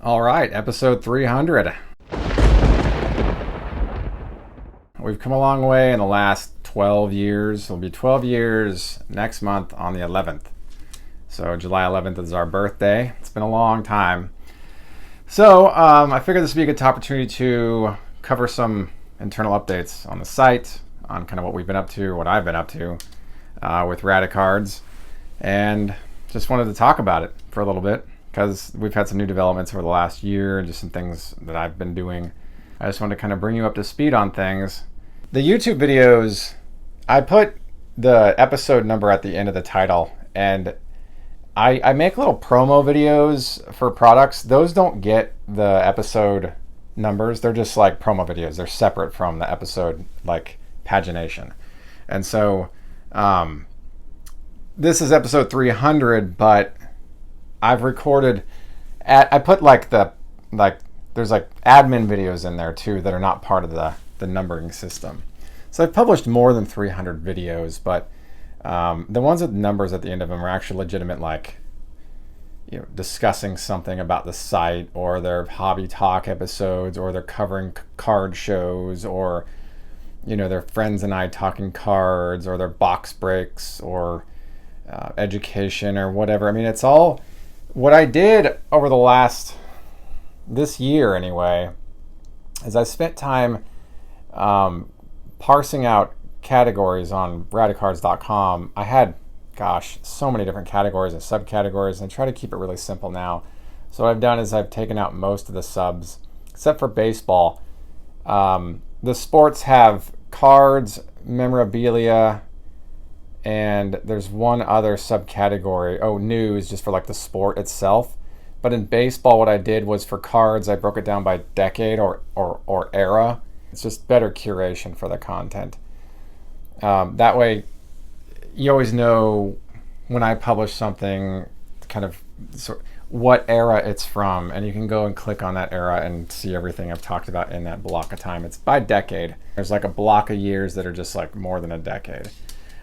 All right, episode 300. We've come a long way in the last 12 years. It'll be 12 years next month on the 11th. So July 11th is our birthday. It's been a long time. So I figured this would be a good opportunity to cover some internal updates on the site, on kind of what we've been up to, what I've been up to with Radicards, and just wanted to talk about it for a little bit because we've had some new developments over the last year and just some things that I've been doing. I just wanted to kind of bring you up to speed on things. The YouTube videos, I put the episode number at the end of the title, and I make little promo videos for products. Those don't get the episode numbers. They're just like promo videos. They're separate from the episode like pagination. And so this is episode 300, but I've recorded I put there's like admin videos in there too that are not part of the numbering system. So I've published more than 300 videos, but the ones with numbers at the end of them are actually legitimate, like, you know, discussing something about the site, or their hobby talk episodes, or they're covering card shows, or, you know, their friends and I talking cards, or their box breaks, or education, or whatever. I mean, it's all what I did over this year anyway, is I spent time parsing out categories on Radicards.com. I had, so many different categories and subcategories, and I try to keep it really simple now. So what I've done is I've taken out most of the subs, except for baseball. The sports have cards, memorabilia, and there's one other subcategory, news, just for like the sport itself. But in baseball, what I did was for cards, I broke it down by decade or era. It's just better curation for the content. That way, you always know when I publish something, kind of what era it's from, and you can go and click on that era and see everything I've talked about in that block of time. It's by decade. There's like a block of years that are just like more than a decade.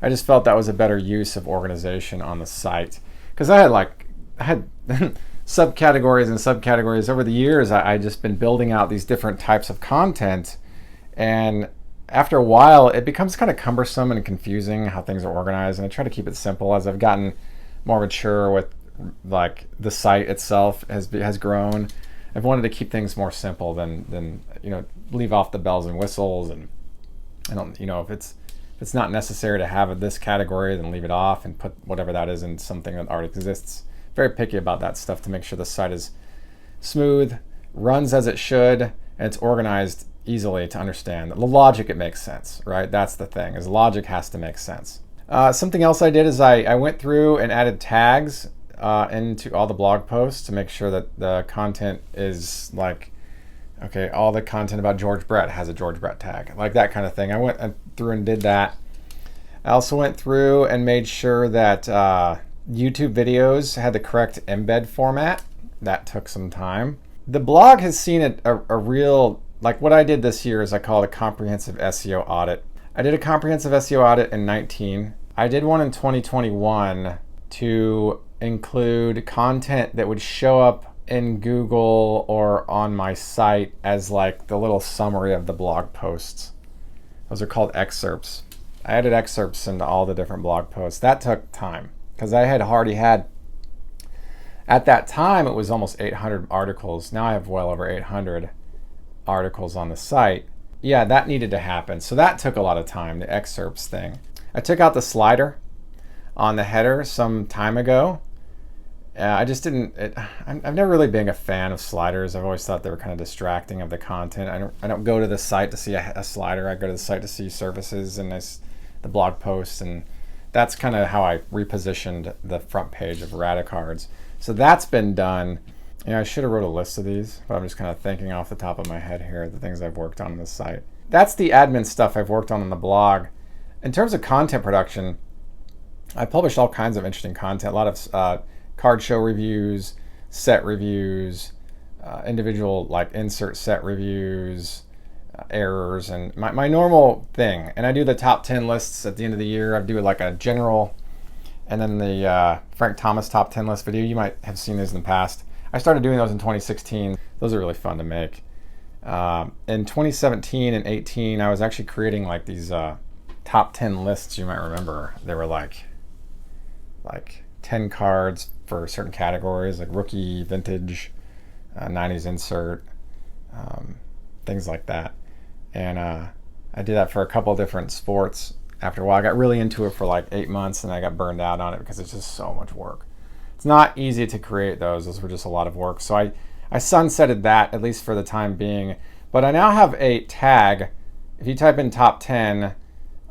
I just felt that was a better use of organization on the site, because I had subcategories and subcategories over the years. I just been building out these different types of content, and after a while it becomes kind of cumbersome and confusing how things are organized, and I try to keep it simple as I've gotten more mature with like the site itself has grown. I've wanted to keep things more simple than leave off the bells and whistles, and I don't, if it's not necessary to have this category, then leave it off and put whatever that is in something that already exists. Very picky about that stuff to make sure the site is smooth, runs as it should, and it's organized easily to understand. The logic, it makes sense, right? That's the thing, is logic has to make sense. Something else I did is I went through and added tags into all the blog posts to make sure that the content is like, okay, all the content about George Brett has a George Brett tag, like that kind of thing. I went through and did that. I also went through and made sure that YouTube videos had the correct embed format. That took some time. The blog has seen a real, like what I did this year is I call it a comprehensive SEO audit. I did a comprehensive SEO audit in 19. I did one in 2021 to include content that would show up in Google or on my site as like the little summary of the blog posts. Those are called excerpts. I added excerpts into all the different blog posts. That took time because I had already had, at that time it was almost 800 articles. Now I have well over 800 articles on the site. Yeah, that needed to happen. So that took a lot of time, the excerpts thing. I took out the slider on the header some time ago. I just didn't, I've never really been a fan of sliders. I've always thought they were kind of distracting of the content. I don't go to the site to see a slider. I go to the site to see services and the blog posts, and that's kind of how I repositioned the front page of Radicards. So that's been done. I should have wrote a list of these, but I'm just kind of thinking off the top of my head here, the things I've worked on this site. That's the admin stuff I've worked on the blog. In terms of content production, I published all kinds of interesting content, a lot of card show reviews, set reviews, individual like insert set reviews, errors, and my normal thing. And I do the top 10 lists at the end of the year. I do like a general, and then the Frank Thomas top 10 list video. You might have seen these in the past. I started doing those in 2016. Those are really fun to make. In 2017 and 18, I was actually creating like these top 10 lists. You might remember they were like 10 cards for certain categories, like rookie, vintage, 90s insert, things like that. And I did that for a couple different sports. After a while, I got really into it for like 8 months, and I got burned out on it because it's just so much work. It's not easy to create those. Those were just a lot of work. So I sunsetted that, at least for the time being. But I now have a tag. If you type in top 10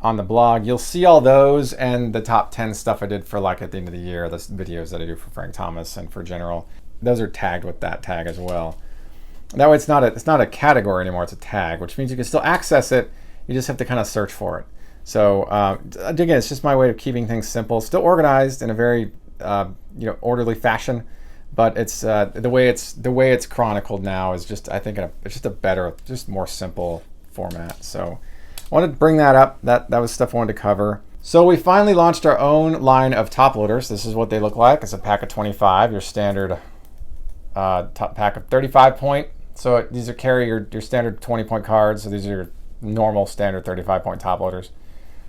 on the blog, you'll see all those and the top 10 stuff I did for like at the end of the year, the videos that I do for Frank Thomas and for General. Those are tagged with that tag as well. That way it's not a category anymore, it's a tag, which means you can still access it. You just have to kind of search for it. So again, it's just my way of keeping things simple, still organized in a very orderly fashion. But it's the way it's chronicled now is just, I think, it's just a better, just more simple format. So I wanted to bring that up. That was stuff I wanted to cover. So we finally launched our own line of top loaders. This is what they look like. It's a pack of 25, your standard top pack of 35 point. So these are carry your standard 20 point cards. So these are your normal standard 35 point top loaders.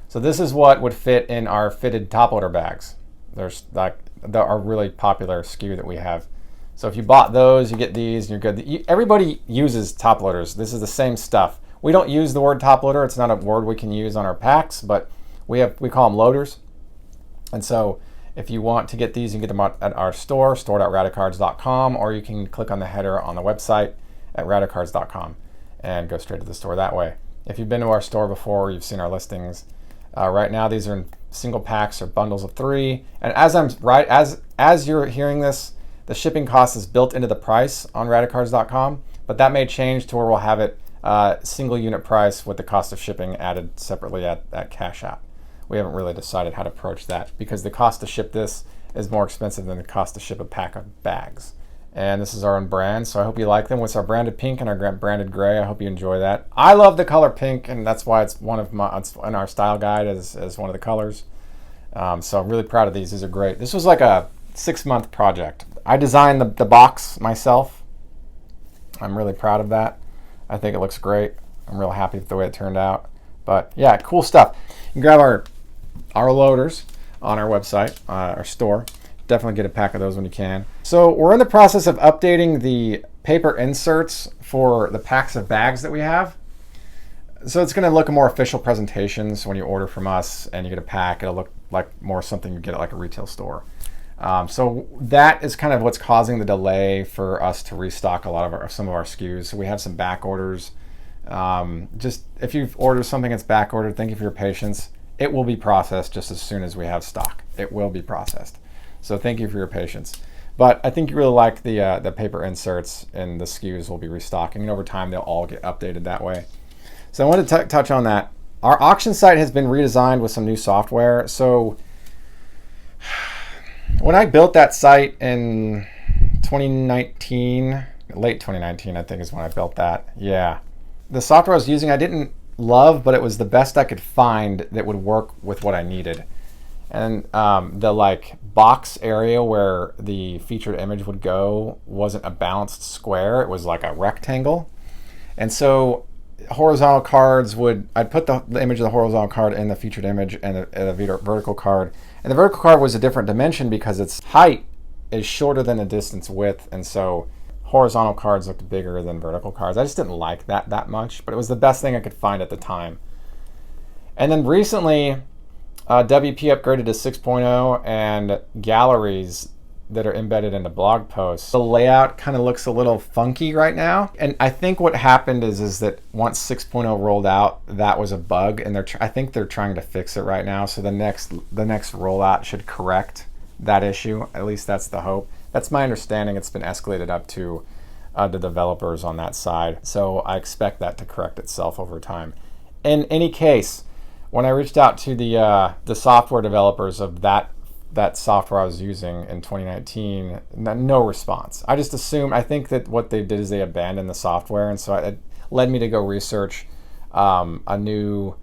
So this is what would fit in our fitted top loader bags. There's like our really popular SKU that we have. So if you bought those, you get these, and you're good. Everybody uses top loaders. This is the same stuff. We don't use the word top loader. It's not a word we can use on our packs, but we call them loaders. And so if you want to get these, you can get them at our store, store.radicards.com, or you can click on the header on the website at radicards.com and go straight to the store that way. If you've been to our store before, you've seen our listings. Right now, these are in single packs or bundles of 3. And as you're hearing this, the shipping cost is built into the price on radicards.com, but that may change to where we'll have it single unit price with the cost of shipping added separately at Cash App. We haven't really decided how to approach that because the cost to ship this is more expensive than the cost to ship a pack of bags. And this is our own brand, so I hope you like them. It's our branded pink and our branded gray. I hope you enjoy that. I love the color pink, and that's why it's it's in our style guide as one of the colors. So I'm really proud of these. These are great. This was like a 6-month project. I designed the box myself. I'm really proud of that. I think it looks great. I'm real happy with the way it turned out. But yeah, cool stuff. You can grab our loaders on our website, our store. Definitely get a pack of those when you can. So we're in the process of updating the paper inserts for the packs of bags that we have. So it's going to look a more official presentation. So when you order from us and you get a pack, it'll look like more something you get at like a retail store. So that is kind of what's causing the delay for us to restock a lot of some of our SKUs. So we have some back orders. Just if you've ordered something that's back ordered, thank you for your patience. It will be processed just as soon as we have stock. It will be processed. So thank you for your patience. But I think you really like the paper inserts, and the SKUs will be restocking. And over time, they'll all get updated that way. So I wanted to touch on that. Our auction site has been redesigned with some new software. So when I built that site in 2019, late 2019, I think is when I built that. Yeah. The software I was using, I didn't love, but it was the best I could find that would work with what I needed. And the like box area where the featured image would go wasn't a balanced square. It was like a rectangle. And so horizontal cards I'd put the image of the horizontal card in the featured image and the vertical card. And the vertical card was a different dimension because its height is shorter than the distance width. And so horizontal cards looked bigger than vertical cards. I just didn't like that much, but it was the best thing I could find at the time. And then recently, WP upgraded to 6.0, and galleries that are embedded into blog posts. The layout kind of looks a little funky right now. And I think what happened is that once 6.0 rolled out, that was a bug, and I think they're trying to fix it right now. So the next rollout should correct that issue. At least that's the hope. That's my understanding. It's been escalated up to the developers on that side. So I expect that to correct itself over time. In any case, when I reached out to the software developers of that software I was using in 2019, no response. I just assumed, I think that what they did is they abandoned the software, and so it led me to go research a new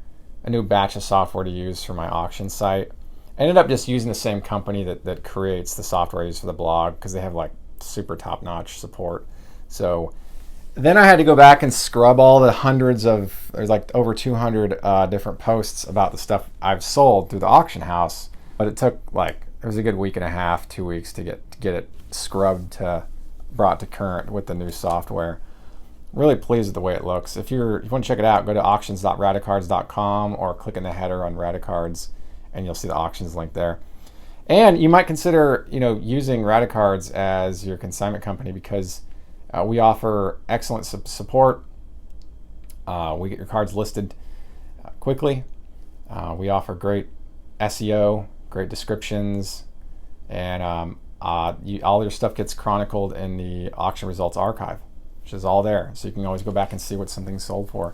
batch of software to use for my auction site. I ended up just using the same company that creates the software I use for the blog, because they have like super top-notch support. So then I had to go back and scrub all the there's like over 200 different posts about the stuff I've sold through the auction house. But it took it was a good week and a half, 2 weeks to get it scrubbed brought to current with the new software. Really pleased with the way it looks. If you want to check it out, go to auctions.radicards.com or click in the header on Radicards and you'll see the auctions link there. And you might consider, using Radicards as your consignment company because we offer excellent support. We get your cards listed quickly. We offer great SEO, great descriptions, and all your stuff gets chronicled in the auction results archive, which is all there. So you can always go back and see what something's sold for.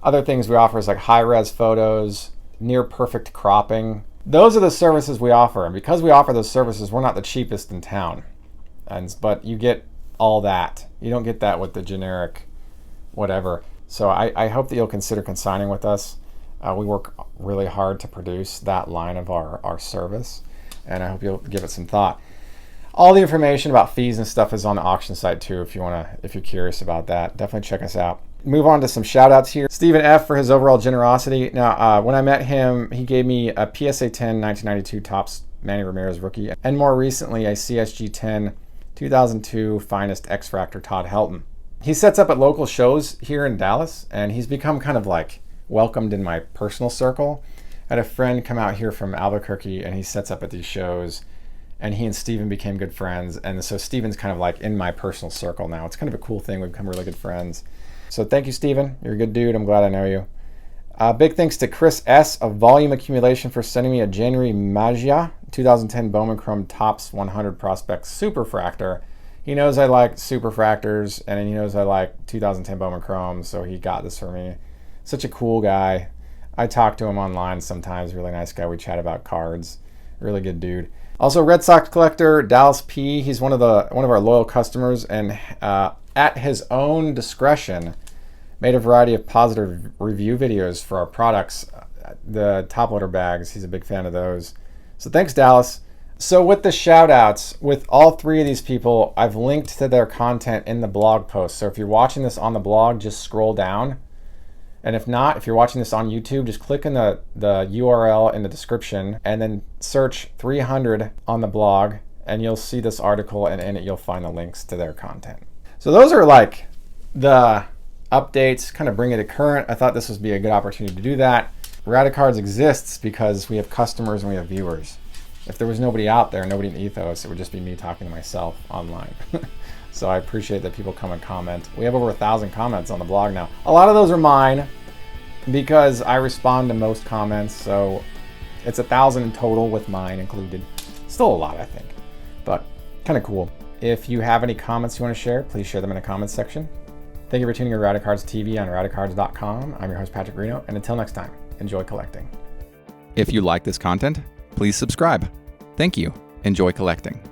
Other things we offer is like high-res photos, near perfect cropping. Those are the services we offer. And because we offer those services, we're not the cheapest in town. But you get all that. You don't get that with the generic whatever. So I hope that you'll consider consigning with us. We work really hard to produce that line of our service. And I hope you'll give it some thought. All the information about fees and stuff is on the auction site too if you're curious about that. Definitely check us out. Move on to some shout outs here. Stephen F. for his overall generosity. Now, when I met him, he gave me a PSA 10 1992 Topps Manny Ramirez rookie, and more recently a CSG 10 2002 Finest X-Fractor Todd Helton. He sets up at local shows here in Dallas, and he's become kind of welcomed in my personal circle. I had a friend come out here from Albuquerque, and he sets up at these shows, and he and Steven became good friends, and so Steven's kind of in my personal circle now. It's kind of a cool thing. We've become really good friends. So thank you, Steven. You're a good dude. I'm glad I know you. Big thanks to Chris S. of Volume Accumulation for sending me a January Magia 2010 Bowman Chrome Topps 100 Prospect Superfractor. He knows I like Superfractors, and he knows I like 2010 Bowman Chrome, so he got this for me. Such a cool guy. I talk to him online sometimes. Really nice guy. We chat about cards. Really good dude. Also, Red Sox collector Dallas P. He's one of our loyal customers, and at his own discretion, made a variety of positive review videos for our products, the top loader bags. He's a big fan of those. So thanks, Dallas. So with the shout outs, with all three of these people, I've linked to their content in the blog post. So if you're watching this on the blog, just scroll down. And if not, if you're watching this on YouTube, just click in the URL in the description and then search 300 on the blog, and you'll see this article, and in it you'll find the links to their content. So those are the updates, kind of bring it to current. I thought this would be a good opportunity to do that. Radicards exists because we have customers and we have viewers. If there was nobody out there, nobody in Ethos, it would just be me talking to myself online. So I appreciate that people come and comment. We have over 1,000 comments on the blog now. A lot of those are mine because I respond to most comments. So it's 1,000 in total with mine included. Still a lot, I think, but kind of cool. If you have any comments you want to share, please share them in the comments section. Thank you for tuning in to Radicards TV on Radicards.com. I'm your host, Patrick Reno, and until next time, enjoy collecting. If you like this content, please subscribe. Thank you. Enjoy collecting.